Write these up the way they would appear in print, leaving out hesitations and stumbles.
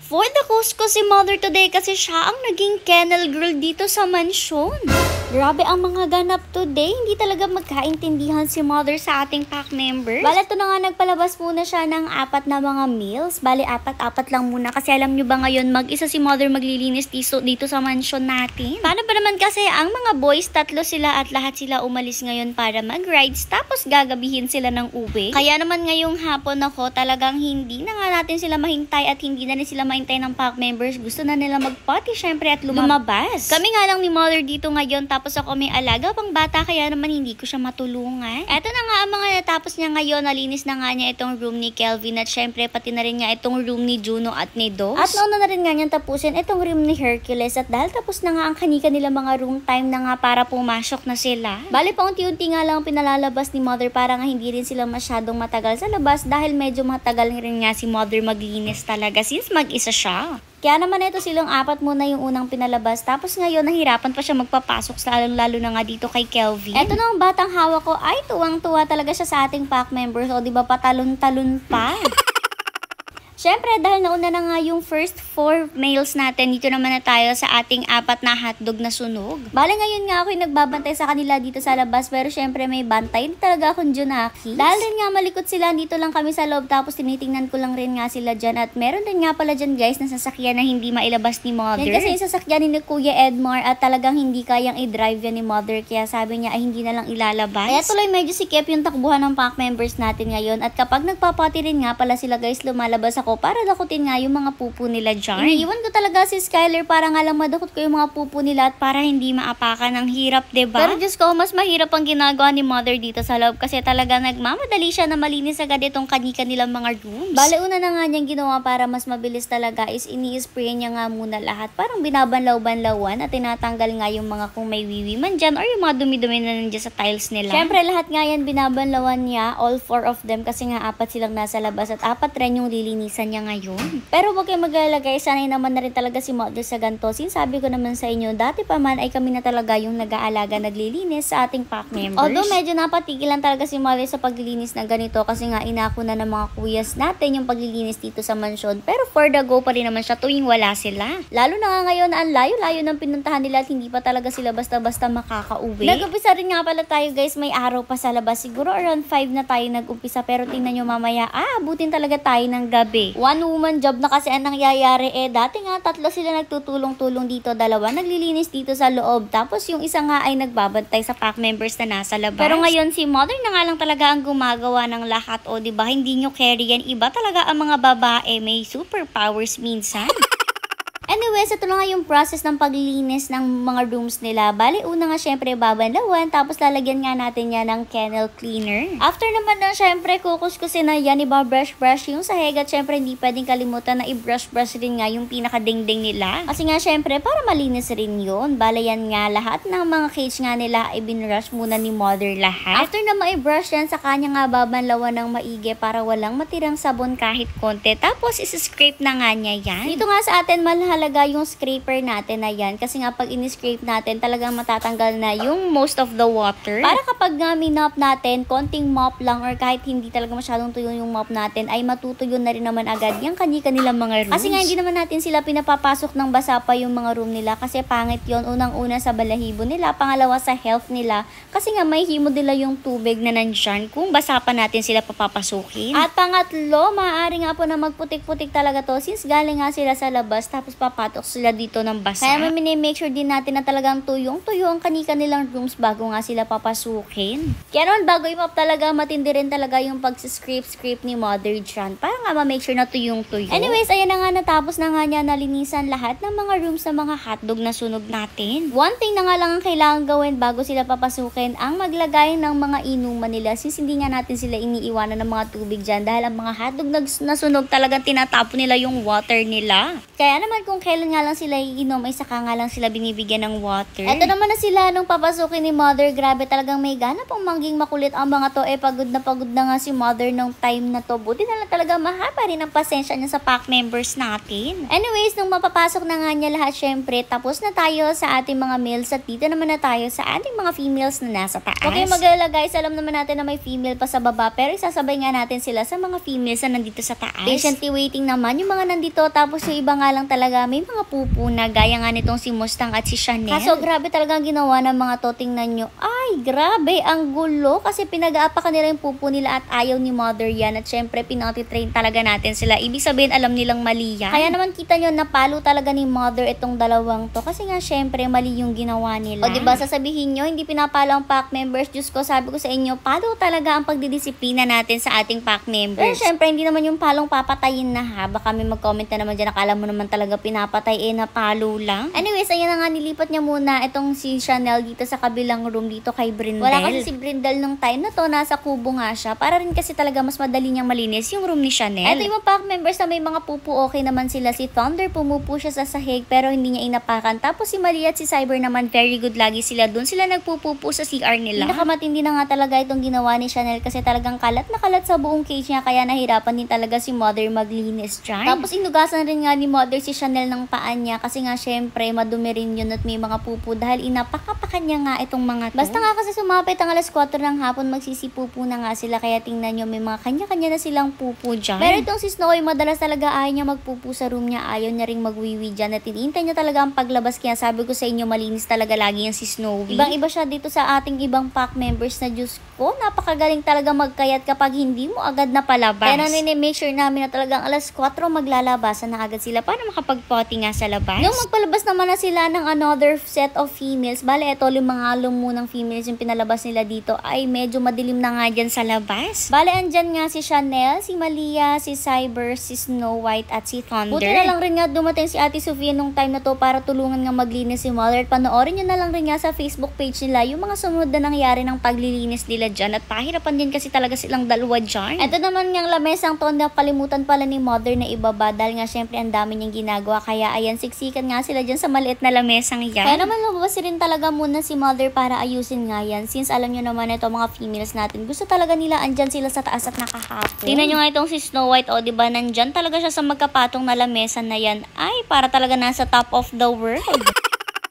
For the cause ko si Mother today kasi siya ang naging kennel girl dito sa mansyon. Grabe ang mga ganap today. Hindi talaga magkaintindihan si Mother sa ating pack members. Bale, ito na nga nagpalabas muna siya ng 4 na mga meals. Bale, 4 lang muna. Kasi alam nyo ba ngayon, mag-isa si Mother maglilinis dito sa mansyon natin. Paano ba naman kasi ang mga boys, 3 sila at lahat sila umalis ngayon para mag-rides. Tapos gagabihin sila ng uwi. Kaya naman ngayong hapon ako, talagang hindi na nga natin sila mahintay at hindi na sila mahintay ng pack members. Gusto na nila mag-party syempre at lumabas. Kami nga lang ni Mother dito ngayon. Tapos ako may alaga pang bata kaya naman hindi ko siya matulungan. Eto na nga ang mga natapos niya ngayon. Nalinis na nga niya itong room ni Kelvin at syempre pati na rin nga itong room ni Juno at ni Dos. At nauna na rin nga niyang tapusin itong room ni Hercules at dahil tapos na nga ang kanika nila mga room time na nga para pumasok na sila. Bali pa unti-unti nga lang pinalalabas ni Mother para nga hindi rin sila masyadong matagal sa labas dahil medyo matagal rin nga si Mother maglinis talaga since mag-isa siya. Kaya naman ito silang 4 muna yung unang pinalabas. Tapos ngayon, nahirapan pa siya magpapasok lalo na nga dito kay Kelvin. Ito na ang batang hawak ko. Ay, tuwang-tuwa talaga siya sa ating pack members. O, diba, patalon-talon pa. Siyempre, dahil nauna na nga yung first 4 males natin, dito naman na tayo sa ating 4 na hotdog na sunog. Bale, ngayon nga ako yung nagbabantay sa kanila dito sa labas, pero siyempre may bantay. Hindi talaga akong Junaki. Dahil rin nga malikot sila, dito lang kami sa loob, tapos tinitingnan ko lang rin nga sila dyan. At meron din nga pala dyan guys, na sasakyan na hindi mailabas ni Mother. Yan kasi yung sasakyan ni Kuya Edmar at talagang hindi kayang i-drive yan ni Mother. Kaya sabi niya ay hindi na lang ilalabas. Kaya tuloy medyo sikip yung takbuhan ng pack members natin ngayon. At kapag nagpapati rin nga pala sila guys, lumalabas ako para dakutin nga yung mga pupo nila dyan. Iniiwan ko talaga si Skyler para nga lang madakot ko yung mga pupo nila at para hindi maapakan ng hirap, diba? Pero Diyos ko, mas mahirap ang ginagawa ni Mother dito sa loob kasi talaga nagmamadali siya na malinis agad itong kanika nilang mga rooms. Bale, una na nga niyang ginawa para mas mabilis talaga is ini-spray niya nga muna lahat. Parang binabanlaw-banlawan at tinatanggal nga yung mga kung may wiwi man dyan or yung mga dumi-dumi na nandiyan sa tiles nila. Siyempre, lahat nga yan binabanlawan niya, all 4 of them kasi nga 4 silang nasa labas at 4 rin yung lilinisan niya ngayon. Pero wag kayong mag-alagay, sanay naman na rin talaga si Mother sa ganito. Sabi ko naman sa inyo, dati pa man ay kami na talaga yung nag-aalaga, naglilinis sa ating pack members. Although medyo napatigilan talaga si Mother sa paglilinis na ganito kasi nga inako na ng mga kuyas natin yung paglilinis dito sa mansyon. Pero for the go pa rin naman siya tuwing wala sila. Lalo na nga ngayon ang layo-layo ng pinuntahan nila at hindi pa talaga sila basta-basta makakauwi. Nag-umpisa rin nga pala tayo guys, may araw pa sa labas. Siguro around 5 na tayo nag-umpisa pero tingnan nyo mamaya, abutin talaga tayo ng gabi. One woman job na kasi ang nangyayari dati nga 3 sila nagtutulong-tulong dito, 2 naglilinis dito sa loob, tapos yung isa nga ay nagbabantay sa pack members na nasa labas. Pero ngayon si Mother na nga lang talaga ang gumagawa ng lahat, o diba hindi nyo carry yan, iba talaga ang mga babae, may superpowers minsan. Anyways, ito na nga yung process ng paglilinis ng mga rooms nila. Bali, una nga syempre babanlawan, tapos lalagyan nga natin yan ng kennel cleaner. After naman na syempre kukuskusin na yan, iba-brush-brush yung sahig at syempre hindi pwedeng kalimutan na i-brush-brush rin nga yung pinaka-dingding nila. Kasi nga syempre para malinis rin yun. Bali yan nga, lahat ng mga cage nga nila ay binrush muna ni Mother lahat. After na ma-brush yan, sa kanya nga babanlawan ng maigi para walang matirang sabon kahit konti. Tapos isi-scrape na nga niya yan. Dito nga sa atin mahalaga yung scraper natin na yan kasi nga pag in-scrape natin talagang matatanggal na yung most of the water. Para kapag nga minop natin, konting mop lang or kahit hindi talaga masyadong tuyo yung mop natin ay matutuyo na rin naman agad yung kanilang mga rooms. Kasi nga hindi naman natin sila pinapapasok ng basa pa yung mga room nila kasi pangit yon, unang-una sa balahibo nila, pangalawa sa health nila kasi nga may himo nila yung tubig na nandyan kung basa pa natin sila papapasukin. At pangatlo, maaari nga po na magputik-putik talaga to since galing nga sila sa labas tapos papatok sila dito ng basa. Kaya make sure din natin na talagang tuyong-tuyo ang nilang rooms bago nga sila papasukin. Kaya naman bago i-mop talaga, matindi rin talaga yung pag-scrape ni Mother dyan para nga ma-make sure na tuyong-tuyo. Anyways, ayan na nga, natapos na nga niya nalinisan lahat ng mga rooms sa mga hotdog na sunog natin. One thing na nga lang ang kailangan gawin bago sila papasukin, ang maglagay ng mga inuman nila since hindi nga natin sila iniiwanan ng mga tubig dyan dahil ang mga hotdog na sunog talagang tinatapon nila yung water nila. Kaya naman kung kailan kailan nga lang sila iinom ay saka nga lang sila binibigyan ng water. Eto naman na sila nung papasukin ni Mother. Grabe talagang may gana pang mangging makulit ang mga to. Pagod na nga si Mother nung time na to. Buti na lang talaga mahaba rin ang pasensya niya sa pack members natin. Anyways, nung mapapasok na nga niya lahat, syempre, tapos na tayo sa ating mga males at dito naman na tayo sa ating mga females na nasa taas. Okay, mag-alala guys, alam naman natin na may female pa sa baba, pero isasabay nga natin sila sa mga females na nandito sa taas. Patiently waiting naman yung mga nandito, tapos yung iba nga lang talaga may mga pupu na gaya nga nitong si Mustang at si Chanel. Kaso grabe talagang ginawa ng mga to, tingnan nyo. Ay, grabe, ang gulo kasi pinag-aapakan nila yung pupu nila at ayaw ni Mother yan at syempre pinati-train talaga natin sila. Ibig sabihin alam nilang mali yan. Kaya naman kita nyo, napalo talaga ni Mother itong dalawang to kasi nga syempre mali yung ginawa nila. O diba, sasabihin nyo, hindi pinapalo ang pack members. Diyos ko, sabi ko sa inyo, palo talaga ang pagdidisiplina natin sa ating pack members. Pero syempre, hindi naman yung palong papatayin na ha. Baka may mag-comment na naman dyan, akala mo naman talaga pinapatay, na palo lang. Anyways, ayan na nga, nilipat niya muna itong si Chanel dito sa kabilang room dito kay Brindel. Wala kasi si Brindel nung time na to, nasa kubo nga siya. Para rin kasi talaga mas madali niyang malinis yung room ni Chanel. Ito yung mga pack members na may mga pupu, okay naman sila. Si Thunder, pumupo siya sa sahig pero hindi niya inapakan. Tapos si Malia at si Cyber naman, very good lagi sila. Doon sila nagpupupo sa CR nila. Pinakamatindi na nga talaga itong ginawa ni Chanel kasi talagang kalat na kalat sa buong cage niya, kaya nahirapan din talaga si Mother maglinis dyan. Tapos inugasan rin nga ni Mother si Chanel ng paan niya kasi nga syempre madumi rin yun at may mga pupu dahil inapakapakan niya nga itong mga to. Basta nga kasi sumapit ang alas 4 ng hapon, magsisipupu na nga sila, kaya tingnan nyo may mga kanya-kanya na silang pupu dyan. Pero itong si Snowy, madalas talaga ayaw niya magpupu sa room niya, ayaw niya ring magwiwi dyan at tinintay niya talaga ang paglabas, kaya sabi ko sa inyo malinis talaga lagi yan si Snowy. Ibang-iba siya dito sa ating ibang pack members na Diyos ko, napakagaling talaga magkayat kapag hindi mo agad na palabas. Kaya make sure namin na talagang alas 4 maglalabasan na agad sila para makapag-potty nga sa labas. Nung magpalabas naman na sila ng another set of females, bale ito mga lumunang females yung pinalabas nila dito, ay medyo madilim na nga dyan sa labas. Bale andyan nga si Chanel, si Malia, si Cyber, si Snow White at si Thunder. Buti na lang rin nga dumating si Ate Sofia nung time na to para tulungan nga maglinis si Mother. Panoorin nyo na lang rin nga sa Facebook page nila yung mga sumunod na nangyari ng paglilinis nila dyan at pahirapan din kasi talaga silang dalawa dyan. Ito naman nga lamesang to, nakalimutan pala ni Mother na ibaba dahil nga syempre ang dami niyang ginagawa, kaya ayan, siksikan nga sila dyan sa maliit na lamesang yan. Kaya naman lumabas rin talaga muna si Mother para ayusin nga yan, since alam nyo naman ito mga females natin, gusto talaga nila andyan sila sa taas at nakahapon. Tingnan nyo nga itong si Snow White, o diba nandyan talaga siya sa magkapatong na lamesa na yan, ay para talaga nasa top of the world.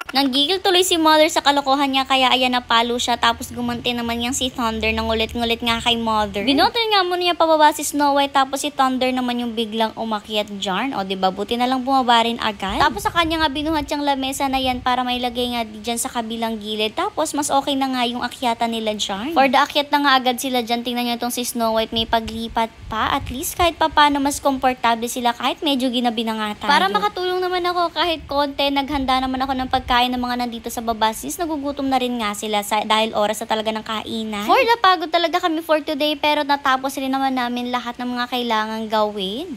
Nanggigil tuloy si Mother sa kalokohan niya, kaya ayan napalo siya, tapos gumanti naman yang si Thunder ng ngulit-ngulit nga kay Mother. Binotol nga muna niya pababa si Snow White, tapos si Thunder naman yung biglang umakyat dyan. O diba, buti na lang bumaba rin agad. Tapos sa kanya nga binuhat siyang lamesa na yan para may lagay nga dyan sa kabilang gilid. Tapos mas okay na nga yung akyatan nila dyan. For the akyat na nga agad sila dyan. Tingnan nyo itong si Snow White, may paglipat pa. At least kahit pa paano mas komportable sila kahit medyo ginabi na nga tayo. Para makatulong naman ako kahit konti, naghanda naman ako ng pagkain ng mga nandito sa baba since nagugutom na rin nga sila dahil oras na talaga ng kainan. For the pagod talaga kami for today, pero natapos rin naman namin lahat ng mga kailangang gawin.